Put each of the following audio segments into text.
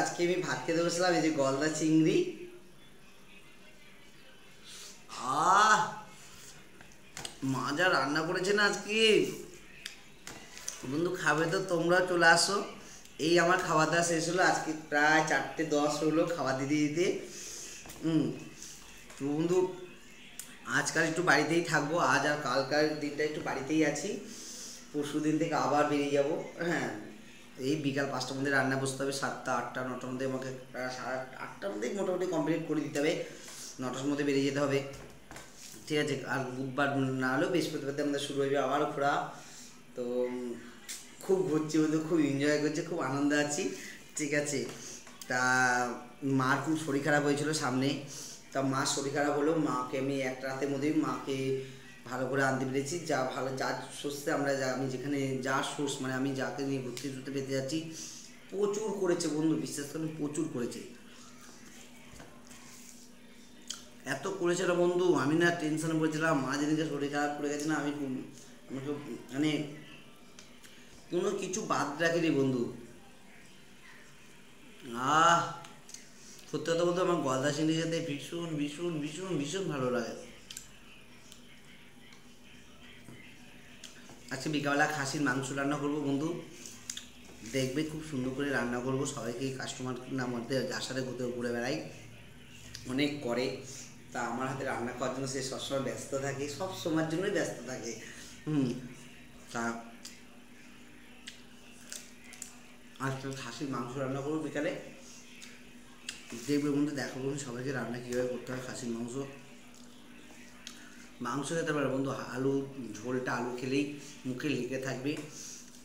আজকে আমি ভাত খেতে বসলাম, এই যে গলদা চিংড়ি। আহ, মা যা রান্না করেছে না আজকে, বন্ধু খাবে তো তোমরা চলে আসো। এই আমার খাওয়া দাওয়া শেষ হলো, আজকে প্রায় 4:10 হলো খাওয়া দিতে দিতে। হুম। তো বন্ধু, আজকাল একটু বাড়িতেই থাকবো, আজ আর কালকার দিনটা একটু বাড়িতেই আছি। পরশু দিন থেকে আবার বেরিয়ে যাব। হ্যাঁ, এই বিকাল 5টার মধ্যে রান্না বসতে হবে, 7টা 8টা 9টার মধ্যে আমাকে প্রায় 8টার মধ্যেই মোটামুটি কমপ্লিট করে দিতে হবে। 9টার মধ্যে বেরিয়ে যেতে হবে, ঠিক আছে। আর বুধবার না হলেও বৃহস্পতিবার আমাদের শুরু হয়ে যাবে আবার ঘোরা। তো খুব ঘুরছি বলতে, খুব এনজয় করছি, খুব আনন্দে আছি, ঠিক আছে। তা মার খুব শরীর খারাপ হয়েছিল সামনে। তা মার শরীর খারাপ হলো, মাকে আমি একটা রাতের মধ্যেই মাকে ভালো করে আনতে পেরেছি। যা ভালো, যার সোর্সে আমরা আমি যেখানে যা সোর্স মানে আমি যাকে নিয়ে ঘুরতে ঘুরতে পেতে যাচ্ছি, প্রচুর করেছে বন্ধু, বিশ্বাস করেন প্রচুর করেছে। এত করেছে না বন্ধু, আমি না টেনশনে পড়েছিলাম। মা যেদিনকে শরীর খারাপ করে গেছে না, আমাকে মানে কোনো কিছু বাদ রাখিনি বন্ধু। আহ, সত্যি কথা বলতে আমার গলদা চিংড়ি খেতে ভীষণ ভীষণ ভীষণ ভীষণ ভালো লাগে। আজকে বিকালবেলা খাসির মাংস রান্না করবো বন্ধু, দেখবে খুব সুন্দর করে রান্না করবো। সবাইকে কাস্টমার না মধ্যে যার সাথে ঘুরতে ঘুরে বেড়াই, অনেক করে। তা আমার হাতে রান্না করার জন্য সে সবসময় ব্যস্ত থাকে, সব সময়ের জন্যই ব্যস্ত থাকে। হুম। তা আজকে খাসির মাংস রান্না করবো বিকালে, দেখবে বন্ধু, দেখাবো সবাইকে রান্না কীভাবে করতে হয় খাসির মাংস। মাংস খেতে পারে বন্ধু, আলু ঝোলটা আলু খেলেই মুখে লেগে থাকবে।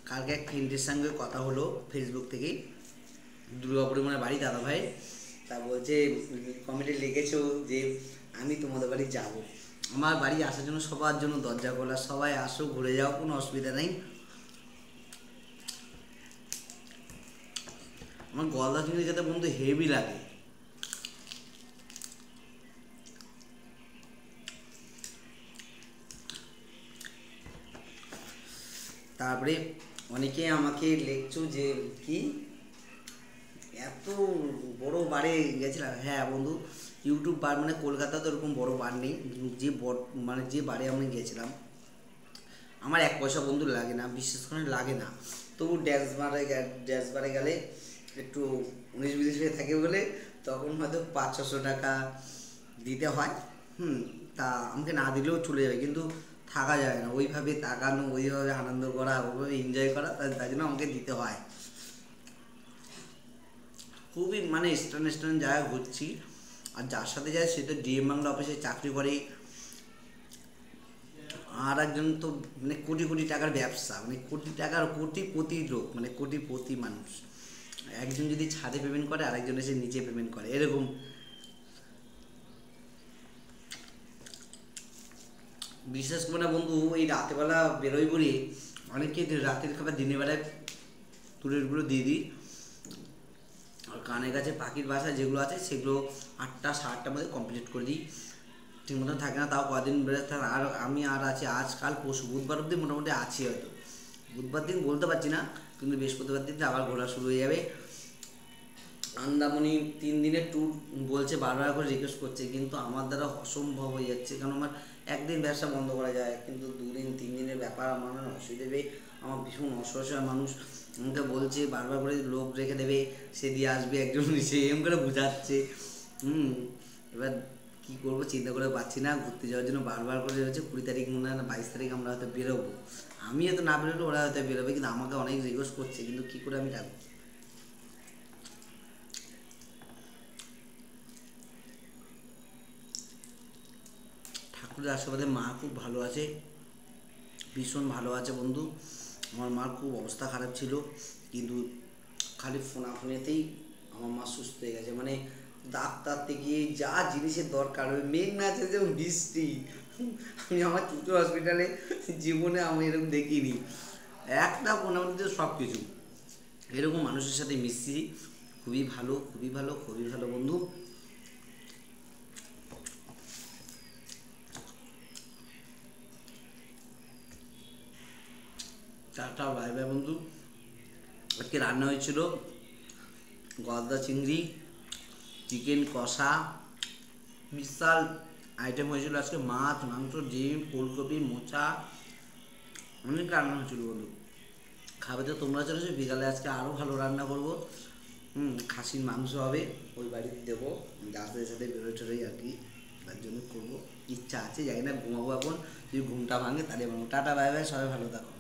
কালকে এক ফ্রেন্ডের সঙ্গে কথা হলো ফেসবুক থেকেই, দুর্গাপুরে মানে বাড়ি দাদা ভাই। তা বলছে কমেন্টে লিখেছো যে আমি তোমাদের বাড়ি যাব। আমার বাড়ি আসার জন্য সবার জন্য দরজা খোলা, সবাই আসো ঘুরে যাও, কোনো অসুবিধা নেই। আমার গলদা চিংড়ি খেতে বন্ধু হেভি লাগে। তারপরে অনেকে আমাকে লিখছো যে কি এত বড় বারে গেছিলাম। হ্যাঁ বন্ধু, ইউটিউব বার মানে কলকাতা তো এরকম বড় বার নেই। যে মানে যে বারে আমি গেছিলাম, আমার 1 পয়সা বন্ধু লাগে না, বিশেষ করে লাগে না। তবু ড্যান্স বারে গেলে একটু 19-20 হয়ে থাকে বলে তখন হয়তো 500-600 টাকা দিতে হয়। হুম। তা আমাকে না দিলেও চলে যাবে, কিন্তু থাকা যায় না ওইভাবে তাকানো, ওইভাবে আনন্দ করা, ওইভাবে এনজয় করা, তার জন্য আমাকে দিতে হয়। খুবই মানে স্ট্যান্ড জায়গায় ঘুরছি। আর যার সাথে যায় সে তো ডিএম বাংলা অফিসে চাকরি করে। আর একজন তো মানে কোটি কোটি টাকার ব্যবসা, মানে কোটি টাকার কোটিপতি লোক, মানে কোটিপতি মানুষ। একজন যদি ছাদে পেমেন্ট করে, আরেকজন এসে নিচে পেমেন্ট করে, এরকম। বিশেষ করে না বন্ধু, এই রাতেরবেলা বেরোই বলে অনেকে রাতের খাবার দিনের বেলায় ট্যুরেরগুলো দিয়ে দিই। আর কানের কাছে পাখির বাসা যেগুলো আছে সেগুলো 8টা 8:30টার মধ্যে কমপ্লিট করে দিই। ঠিক মতন থাকে না, তাও কদিন বেরোতে থাকে। আর আমি আর আছি আজকাল পরশু বুধবার অব্দি মোটামুটি আছি হয়তো। বুধবার দিন বলতে পারছি না, কিন্তু বৃহস্পতিবার দিন আবার ঘোরা শুরু হয়ে যাবে। আন্দামনি 3 দিনের ট্যুর বলছে, বারবার করে রিকোয়েস্ট করছে, কিন্তু আমার দ্বারা অসম্ভব হয়ে যাচ্ছে। কারণ আমার একদিন ব্যবসা বন্ধ করা যায়, কিন্তু 2 দিন 3 দিনের ব্যাপার আমার অসুবিধা দেবে। আমার ভীষণ অসহায় মানুষ, আমাকে বলছে বারবার করে লোক রেখে দেবে, সে দিয়ে আসবে একজন, সে এম করে বুঝাচ্ছে। হুম। এবার কী করবো চিন্তা করে পাচ্ছি না। ঘুরতে যাওয়ার জন্য বারবার করে হচ্ছে 20 তারিখ মনে হয় না 22 তারিখ আমরা হয়তো বেরোবো। আমি হয়তো না বেরোলে ওরা হয়তো বেরোবে, কিন্তু আমাকে অনেক রিকোয়েস্ট করছে, কিন্তু কী করে আমি রাখবো। ঠাকুরের আশীর্বাদে মা খুব ভালো আছে, ভীষণ ভালো আছে বন্ধু। আমার মার খুব অবস্থা খারাপ ছিল, কিন্তু খালি ফোনাফোনিতেই আমার মা সুস্থ হয়ে গেছে। মানে ডাক্তার থেকে যা জিনিসের দরকার, ওই মেঘ না আছে যেমন বৃষ্টি। আমি আমার চুচু হসপিটালে জীবনে আমি এরকম দেখিনি। একটা ফোনাফোনিতে সব কিছু, এরকম মানুষের সাথে মিশছি। খুবই ভালো, খুবই ভালো, খুবই ভালো বন্ধু। টাটা বাই বাই বন্ধু। আজকে রান্না হয়েছিল গলদা চিংড়ি, চিকেন কষা, বিশাল আইটেম হয়েছিল আজকে। মাছ, মাংস, ডিম, ফুলকপি, মোচা, অনেক রান্না হয়েছিল বন্ধু। খাবে তো তোমরা চলেছো, বিকালে আজকে আরও ভালো রান্না করবো। খাসির মাংস হবে, ওই বাড়িতে দেবো, গাছদের সাথে বেরোয় টেরোই আর কি, তার জন্য করবো। ইচ্ছা আছে, জানি না ঘুমাবো এখন, যদি ঘুমটা ভাঙে তাহলে টাটা বাই বাই, সবাই ভালো থাকো।